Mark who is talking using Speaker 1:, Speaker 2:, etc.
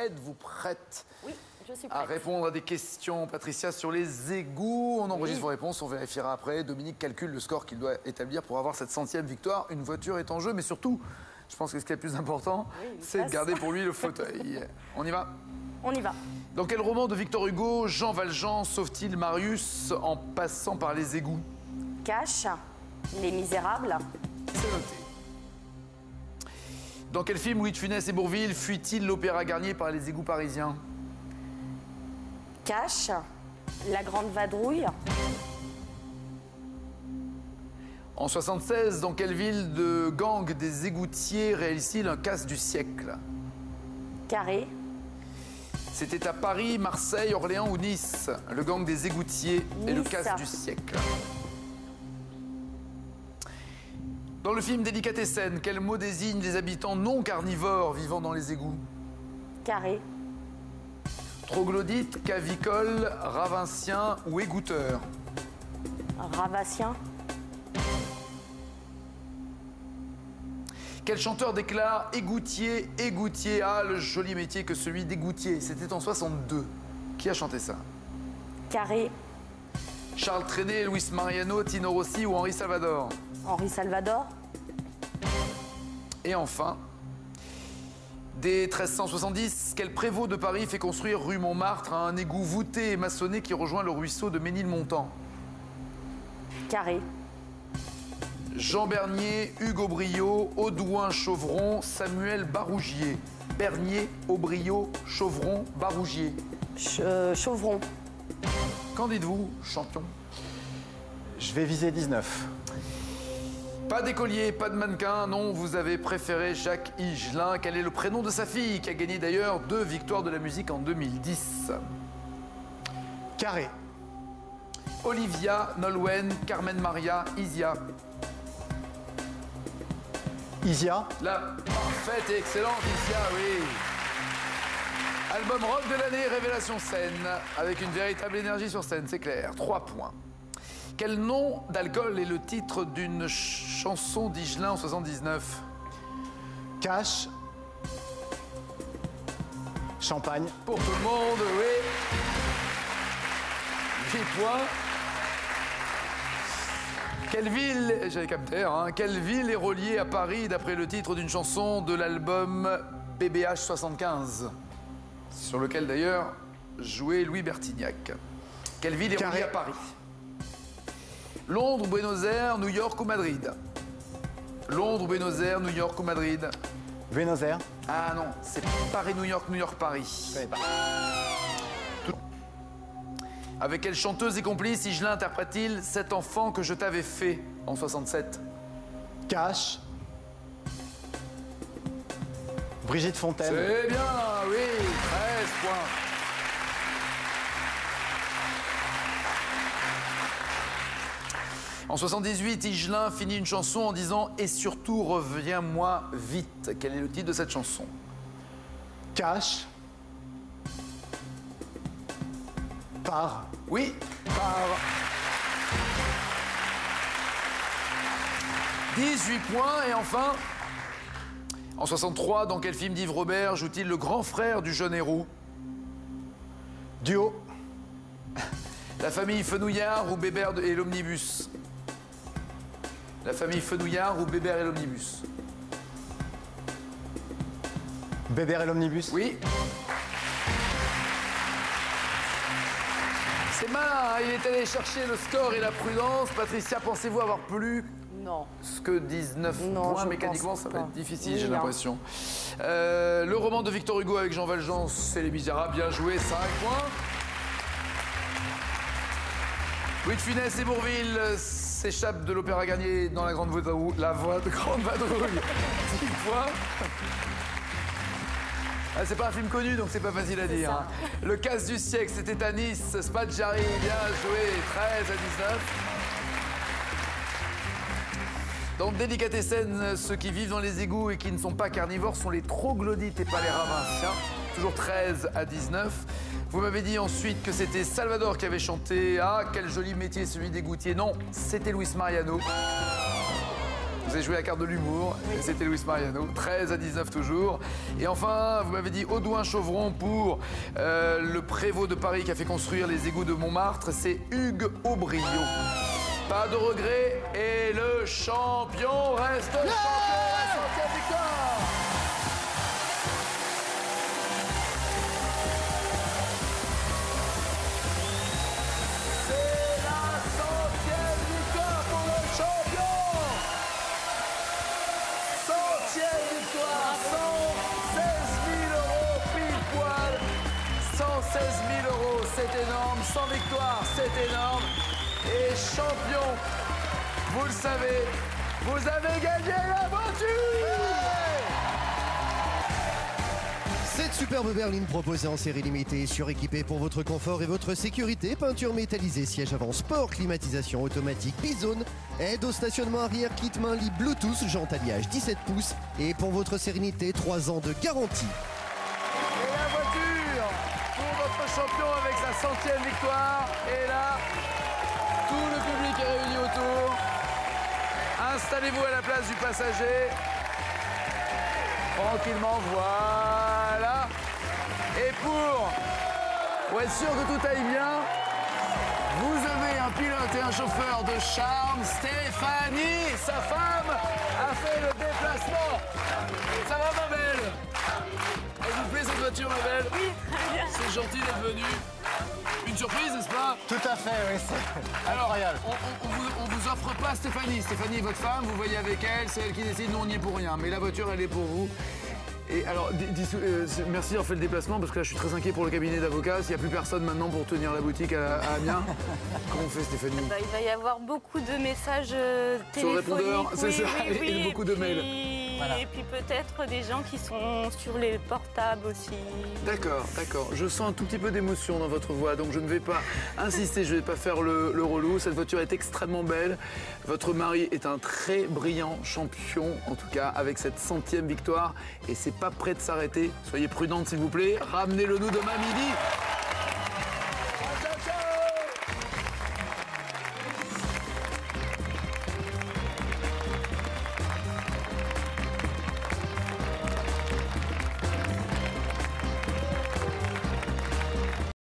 Speaker 1: Êtes-vous prête
Speaker 2: Oui, je suis prête.
Speaker 1: à répondre à des questions, Patricia, sur les égouts? On enregistre vos réponses, on vérifiera après. Dominique calcule le score qu'il doit établir pour avoir cette 100e victoire. Une voiture est en jeu, mais surtout, je pense que ce qui est le plus important, c'est de garder pour lui le fauteuil. On y va?
Speaker 2: On y va.
Speaker 1: Dans quel roman de Victor Hugo Jean Valjean sauve-t-il Marius en passant par les égouts?
Speaker 2: Cash, Les Misérables.
Speaker 1: C'est noté. Dans quel film Louis de Funès et Bourvil fuit-il l'Opéra Garnier par les égouts parisiens?
Speaker 2: Cash, La Grande Vadrouille.
Speaker 1: En 76, dans quelle ville de gang des égoutiers réalise-t-il un casse du siècle?
Speaker 2: Carré,
Speaker 1: C'était à Paris, Marseille, Orléans ou Nice. Le gang des égoutiers et le
Speaker 2: Nice.
Speaker 1: casse du siècle. Dans le film Délicatessen, quel mot désigne les habitants non carnivores vivant dans les égouts?
Speaker 2: Carré,
Speaker 1: Troglodyte, cavicole, ravincien ou égoutteur?
Speaker 2: Ravassien.
Speaker 1: Quel chanteur déclare égoutier, égoutier, ah le joli métier que celui d'égoutier? C'était en 62. Qui a chanté ça?
Speaker 2: Carré,
Speaker 1: Charles Trenet, Luis Mariano, Tino Rossi ou Henri Salvador?
Speaker 2: Henri Salvador.
Speaker 1: Et enfin, dès 1370, quel prévôt de Paris fait construire rue Montmartre un égout voûté et maçonné qui rejoint le ruisseau de Ménilmontant?
Speaker 2: Carré,
Speaker 1: Jean Bernier, Hugues Aubriot, Audouin Chauvron, Samuel Barougier. Bernier, Aubriot, Chauvron, Barougier.
Speaker 2: Chauvron.
Speaker 1: Qu'en dites-vous, champion?
Speaker 3: Je vais viser 19.
Speaker 1: Pas d'écolier, pas de mannequin, non, vous avez préféré Jacques Higelin. Quel est le prénom de sa fille, qui a gagné d'ailleurs 2 victoires de la musique en 2010?
Speaker 3: Carré.
Speaker 1: Olivia, Nolwenn, Carmen Maria, Isia.
Speaker 3: Isia.
Speaker 1: La parfaite et excellente Isia, oui. Album rock de l'année, Révélation scène, avec une véritable énergie sur scène, c'est clair. 3 points. Quel nom d'alcool est le titre d'une chanson d'Higelin en 79?
Speaker 3: Cash. Champagne.
Speaker 1: Pour tout le monde, oui. 10 points. Quelle ville, j'avais capté, hein, quelle ville est reliée à Paris d'après le titre d'une chanson de l'album BBH 75, sur lequel d'ailleurs jouait Louis Bertignac? Quelle ville est reliée à Paris? Londres, Buenos Aires, New York ou Madrid? Londres, Buenos Aires, New York ou Madrid?
Speaker 3: Buenos Aires.
Speaker 1: Ah non, c'est Paris-New York, New York-Paris.
Speaker 3: Je savais pas.
Speaker 1: Avec quelle chanteuse et complice Higelin interprète-t-il Cet enfant que je t'avais fait en 67?
Speaker 3: Cash. Brigitte Fontaine.
Speaker 1: C'est bien, oui, 13 points. En 78, Higelin finit une chanson en disant « Et surtout, reviens-moi vite ». Quel est le titre de cette chanson?
Speaker 3: Cash. Par.
Speaker 1: Oui, par 18 points. Et enfin, en 63, dans quel film d'Yves Robert joue-t-il le grand frère du jeune héros?
Speaker 3: Duo.
Speaker 1: La famille Fenouillard ou Bébert et l'omnibus? La famille Fenouillard ou Bébert et l'omnibus?
Speaker 3: Bébert et l'omnibus.
Speaker 1: Oui. C'est malin, il est allé chercher le score et la prudence. Patricia, pensez-vous avoir plus
Speaker 2: Non.
Speaker 1: que 19
Speaker 2: Non,
Speaker 1: points?
Speaker 2: je
Speaker 1: Mécaniquement,
Speaker 2: pense
Speaker 1: ça va
Speaker 2: pas.
Speaker 1: être difficile,
Speaker 2: Oui,
Speaker 1: j'ai
Speaker 2: hein.
Speaker 1: l'impression. Le roman de Victor Hugo avec Jean Valjean, c'est Les Misérables. Bien joué, 5 points. Louis de Funès et Bourvil s'échappent de l'Opéra Garnier dans la Grande Vadrouille. Grande Vadrouille. 10 points. Ah, c'est pas un film connu, donc c'est pas facile à dire. Hein. Le casse du siècle, c'était à Nice. Spadjari, bien joué, 13 à 19. Dans Délicatessen, ceux qui vivent dans les égouts et qui ne sont pas carnivores sont les troglodytes et pas les ravinciens. Toujours 13 à 19. Vous m'avez dit ensuite que c'était Salvador qui avait chanté « Ah, quel joli métier celui d'égoutier ». Non, c'était Luis Mariano. Vous avez joué la carte de l'humour, et c'était Luis Mariano, 13-19 toujours. Et enfin, vous m'avez dit Audouin-Chauvron pour le prévôt de Paris qui a fait construire les égouts de Montmartre, c'est Hugues Aubriot. Pas de regret, et le champion reste champion, la 100e victoire. C'est la 100e victoire pour le champion. 100e victoire, 116 000 euros pile poil. 116 000 euros, c'est énorme. 100 victoires, c'est énorme. Et champion, vous le savez, vous avez gagné la voiture.
Speaker 4: Cette superbe berline proposée en série limitée, suréquipée pour votre confort et votre sécurité, peinture métallisée, siège avant sport, climatisation automatique, bizone, aide au stationnement arrière, kit main libre Bluetooth, jante alliage 17 pouces et pour votre sérénité, 3 ans de garantie.
Speaker 1: Et la voiture pour votre champion avec sa 100e victoire. Et là, tout le public est réuni autour. Installez-vous à la place du passager. Tranquillement, voilà. Et pour être sûr que tout aille bien, vous avez un pilote et un chauffeur de charme. Stéphanie, sa femme, a fait le déplacement. Ça va, ma belle? Elle vous plaît cette voiture, ma belle? Oui, très bien. C'est gentil d'être venu. Une surprise, n'est-ce pas?
Speaker 3: Tout à fait, oui, c'est
Speaker 1: Alors,
Speaker 3: incroyable.
Speaker 1: on vous offre pas Stéphanie. Stéphanie est votre femme, vous voyez avec elle, c'est elle qui décide, nous on n'y est pour rien. Mais la voiture, elle est pour vous. Et alors, merci d'avoir fait le déplacement, parce que là, je suis très inquiet pour le cabinet d'avocats. S'il n'y a plus personne maintenant pour tenir la boutique à Amiens, comment on fait, Stéphanie?
Speaker 5: Il va y avoir beaucoup de messages
Speaker 1: Sur le
Speaker 5: téléphoniques.
Speaker 1: répondeur, c'est ça, et beaucoup de mails.
Speaker 5: Voilà. Et puis peut-être des gens qui sont sur les portables aussi.
Speaker 1: D'accord, d'accord. Je sens un tout petit peu d'émotion dans votre voix, donc je ne vais pas insister, je ne vais pas faire le relou. Cette voiture est extrêmement belle. Votre mari est un très brillant champion, en tout cas, avec cette 100e victoire. Et c'est pas prêt de s'arrêter. Soyez prudente, s'il vous plaît. Ramenez-le nous demain midi.